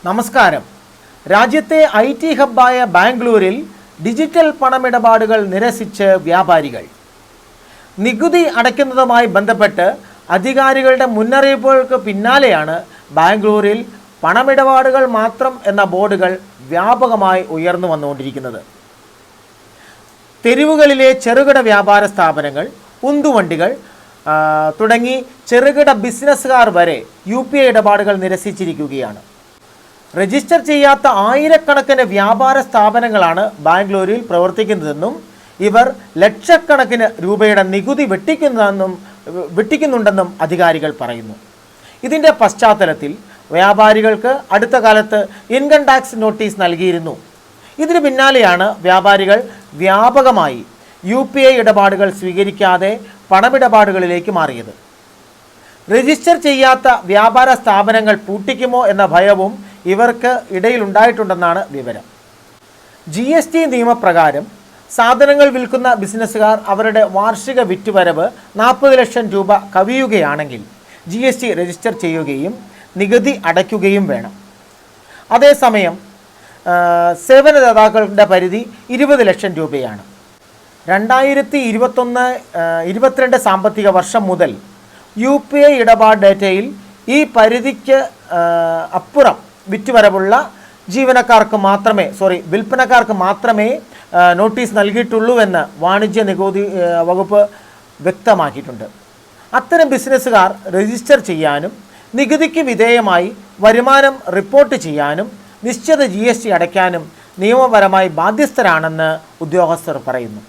നമസ്കാരം. രാജ്യത്തെ IT ഹബ്ബായ ബാംഗ്ലൂരിൽ ഡിജിറ്റൽ പണമിടപാടുകൾ നിരസിച്ച് വ്യാപാരികൾ. നികുതി അടയ്ക്കുന്നതുമായി ബന്ധപ്പെട്ട് അധികാരികളുടെ മുന്നറിയിപ്പുകൾക്ക് പിന്നാലെയാണ് ബാംഗ്ലൂരിൽ പണമിടപാടുകൾ മാത്രം എന്ന ബോർഡുകൾ വ്യാപകമായി ഉയർന്നു വന്നുകൊണ്ടിരിക്കുന്നത്. തെരുവുകളിലെ ചെറുകിട വ്യാപാര സ്ഥാപനങ്ങൾ, ഉന്തുവണ്ടികൾ തുടങ്ങി ചെറുകിട ബിസിനസ്സുകാർ വരെ UPI ഇടപാടുകൾ നിരസിച്ചിരിക്കുകയാണ്. രജിസ്റ്റർ ചെയ്യാത്ത ആയിരക്കണക്കിന് വ്യാപാര സ്ഥാപനങ്ങളാണ് ബാംഗ്ലൂരിൽ പ്രവർത്തിക്കുന്നതെന്നും ഇവർ ലക്ഷക്കണക്കിന് രൂപയുടെ നികുതി വെട്ടിക്കുന്നുണ്ടെന്നും അധികാരികൾ പറയുന്നു. ഇതിൻ്റെ പശ്ചാത്തലത്തിൽ വ്യാപാരികൾക്ക് അടുത്ത കാലത്ത് ഇൻകം ടാക്സ് നോട്ടീസ് നൽകിയിരുന്നു. ഇതിന് പിന്നാലെയാണ് വ്യാപാരികൾ വ്യാപകമായി UPI ഇടപാടുകൾ സ്വീകരിക്കാതെ പണമിടപാടുകളിലേക്ക് മാറിയത്. രജിസ്റ്റർ ചെയ്യാത്ത വ്യാപാര സ്ഥാപനങ്ങൾ പൂട്ടിക്കുമോ എന്ന ഭയവും ഇവർക്ക് ഇടയിലുണ്ടായിട്ടുണ്ടെന്നാണ് വിവരം. GST നിയമപ്രകാരം സാധനങ്ങൾ വിൽക്കുന്ന ബിസിനസ്സുകാർ അവരുടെ വാർഷിക വിറ്റുവരവ് 40 ലക്ഷം രൂപ കവിയുകയാണെങ്കിൽ GST രജിസ്റ്റർ ചെയ്യുകയും നികുതി അടയ്ക്കുകയും വേണം. അതേസമയം സേവനദാതാക്കളുടെ പരിധി 20 ലക്ഷം രൂപയാണ്. 2021-22 സാമ്പത്തിക വർഷം മുതൽ UPI ഇടപാട് ഡേറ്റയിൽ ഈ പരിധിക്ക് അപ്പുറം വിറ്റുവരവുള്ള വിൽപ്പനക്കാർക്ക് മാത്രമേ നോട്ടീസ് നൽകിയിട്ടുള്ളൂവെന്ന് വാണിജ്യ നികുതി വകുപ്പ് വ്യക്തമാക്കിയിട്ടുണ്ട്. അത്തരം ബിസിനസ്സുകാർ രജിസ്റ്റർ ചെയ്യാനും നികുതിക്ക് വിധേയമായി വരുമാനം റിപ്പോർട്ട് ചെയ്യാനും നിശ്ചിത GST അടയ്ക്കാനും നിയമപരമായി ബാധ്യസ്ഥരാണെന്ന് ഉദ്യോഗസ്ഥർ പറയുന്നു.